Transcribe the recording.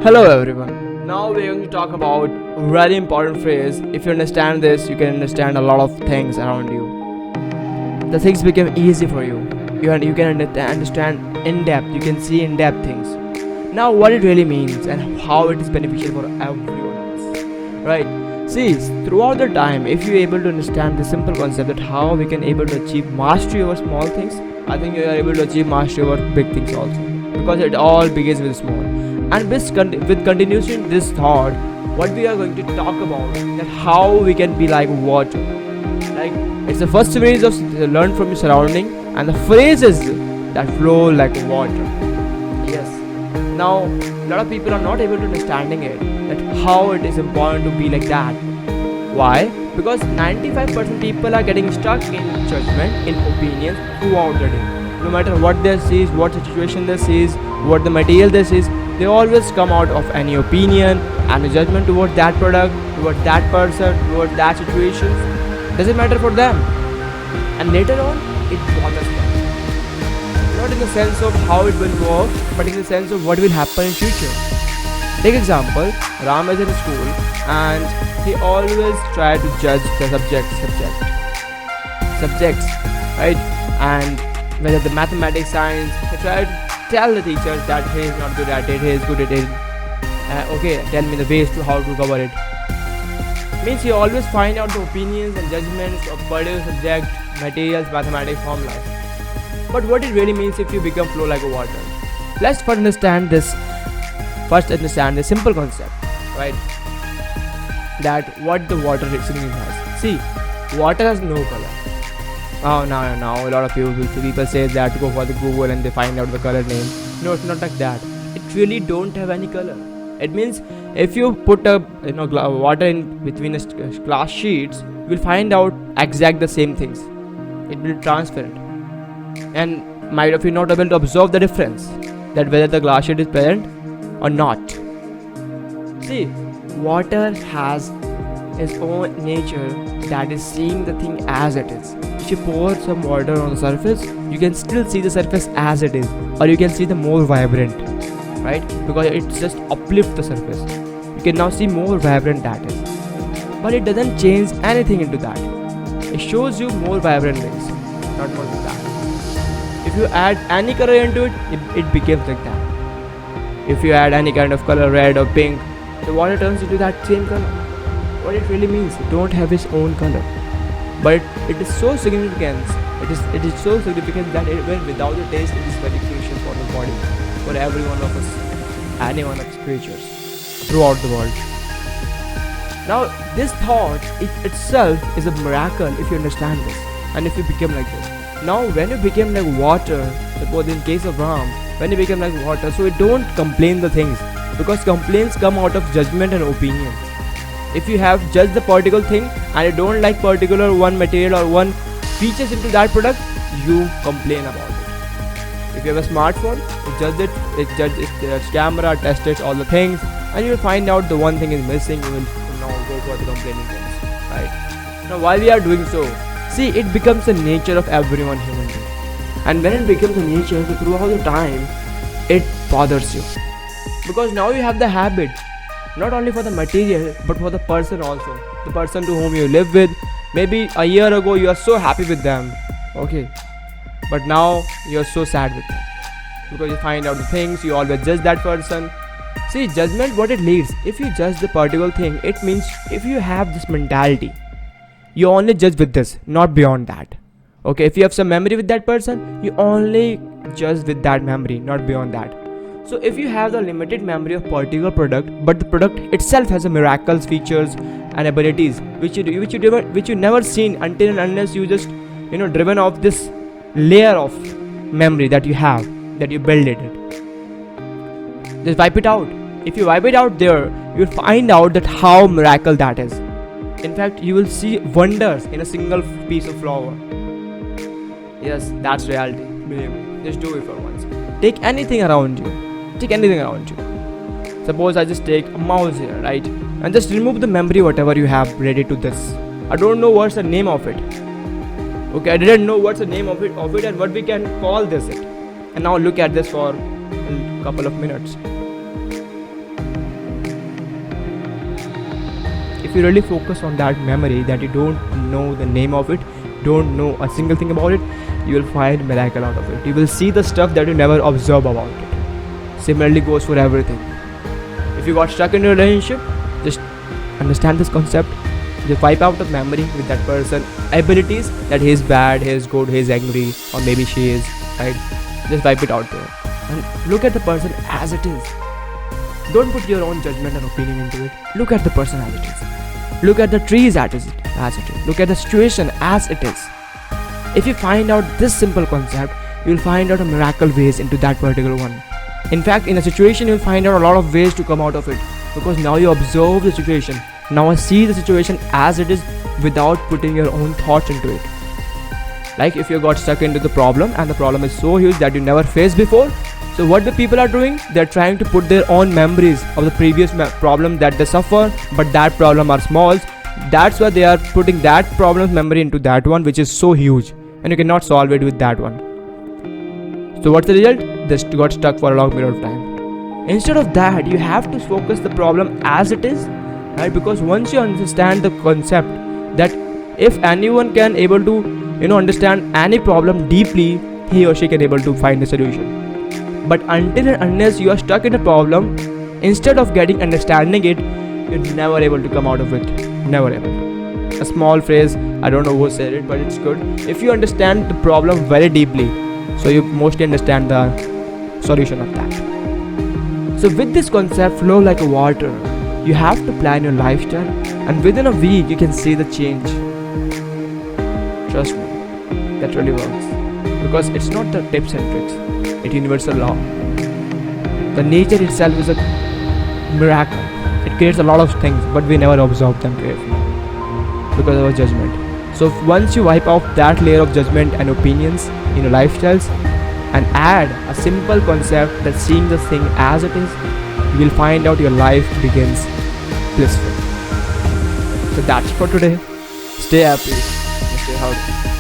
Hello everyone. Now we're going to talk about a very important phrase. If you understand this, you can understand a lot of things around you. The things become easy for you. You can understand in depth. You can see in depth things. Now what it really means and how it is beneficial for everyone else. Right? See, throughout the time, if you're able to understand the simple concept that how we can able to achieve mastery over small things, I think you are able to achieve mastery over big things also. Because it all begins with small. And with continuation this thought, what we are going to talk about that how we can be like water. Like it's the first phrase of learn from your surrounding, and the phrases that flow like water. Yes. Now a lot of people are not able to understanding it that how it is important to be like that. Why? Because 95% people are getting stuck in judgment, in opinions throughout the day. No matter what they see, what situation they see, what the material they see, they always come out of any opinion and a judgment towards that product, towards that person, towards that situation. Doesn't matter for them. And later on, it bothers them. Not in the sense of how it will work, but in the sense of what will happen in future. Take example, Ram is in school and he always try to judge the subjects, right? And whether the mathematics, science, he try to tell the teacher that he is not good at it, he is good at it. Okay, tell me the ways to how to cover it. Means you always find out the opinions and judgments of particular subject, materials, mathematics, formulas. But what it really means if you become flow like a water. Let's first understand the simple concept, right? That what the water signifies. See, water has no color. Oh, now a lot of people say that go for the Google and they find out the color name. No, it's not like that. It really don't have any color. It means if you put a water in between glass sheets, you will find out exact the same things. It will be transparent, and might of you not able to observe the difference that whether the glass sheet is present or not. See, water has its own nature that is seeing the thing as it is. If you pour some water on the surface, you can still see the surface as it is, or you can see the more vibrant, right? Because it just uplifts the surface. You can now see more vibrant that is. But it doesn't change anything into that. It shows you more vibrant things, not more than that. If you add any color into it, it becomes like that. If you add any kind of color, red or pink, the water turns into that same color. What it really means, it don't have its own color. But it is so significant. It is so significant that even without the taste, it is very crucial for the body, for every one of us, any one of the creatures throughout the world. Now, this thought itself is a miracle if you understand this, and if you become like this. Now, when you become like water, suppose in case of Ram, when you become like water, so you don't complain the things, because complaints come out of judgment and opinion. If you have judged the particular thing and you don't like particular one material or one features into that product, you complain about it. If you have a smartphone, you judge its camera, test it, all the things, and you will find out the one thing is missing, you will now go for the complaining things, right? Now while we are doing so, see, it becomes the nature of everyone human being. And when it becomes a nature, so throughout the time, it bothers you. Because now you have the habit, not only for the material, but for the person also. The person to whom you live with. Maybe a year ago you are so happy with them. Okay. But now you are so sad with them. Because you find out the things, you always judge that person. See, judgment, what it leads. If you judge the particular thing, it means if you have this mentality, you only judge with this, not beyond that. Okay, if you have some memory with that person, you only judge with that memory, not beyond that. So if you have the limited memory of particular product, but the product itself has a miraculous features and abilities which you never seen until and unless you just driven off this layer of memory that you have, that you build it. Just wipe it out. If you wipe it out there, you will find out that how miracle that is. In fact, you will see wonders in a single piece of flower. Yes, that's reality. Believe me. Just do it for once. Take anything around you. Suppose I just take a mouse here, right? And just remove the memory whatever you have related to this. I don't know what's the name of it. Okay, I didn't know what's the name of it and what we can call this it. And now look at this for a couple of minutes. if you really focus on that memory that you don't know the name of it, don't know a single thing about it, you will find miracle out of it. You will see the stuff that you never observe about it. Similarly goes for everything. If you got stuck in a relationship, just understand this concept. Just wipe out the memory with that person abilities, that he is bad, he is good, he is angry, or maybe she is, right? Just wipe it out there and look at the person as it is. Don't put your own judgment and opinion into it. Look at the person as it is. Look at the trees as it is. Look at the situation as it is. If you find out this simple concept, you will find out a miracle ways into that particular one. In fact, in a situation, you will find out a lot of ways to come out of it, because now you observe the situation. Now I see the situation as it is without putting your own thoughts into it. Like if you got stuck into the problem and the problem is so huge that you never faced before, so what the people are doing, they're trying to put their own memories of the previous problem that they suffer, but that problem are small. That's why they are putting that problem's memory into that one, which is so huge, and you cannot solve it with that one. So what's the result? They got stuck for a long period of time. Instead of that, you have to focus the problem as it is, right? Because once you understand the concept that if anyone can able to understand any problem deeply, he or she can able to find a solution. But until and unless you are stuck in a problem, instead of getting understanding it, you're never able to come out of it. Never able. A small phrase, I don't know who said it, but it's good. If you understand the problem very deeply, so you mostly understand the solution of that. So with this concept, flow like a water, you have to plan your lifestyle, and within a week you can see the change. Trust me, that really works, because it's not the tips and tricks, it's universal law. The nature itself is a miracle. It creates a lot of things, but we never observe them carefully because of our judgment. So once you wipe off that layer of judgment and opinions in your lifestyles and add a simple concept that seeing the thing as it is, you will find out your life begins blissful. So that's for today. Stay happy and stay healthy.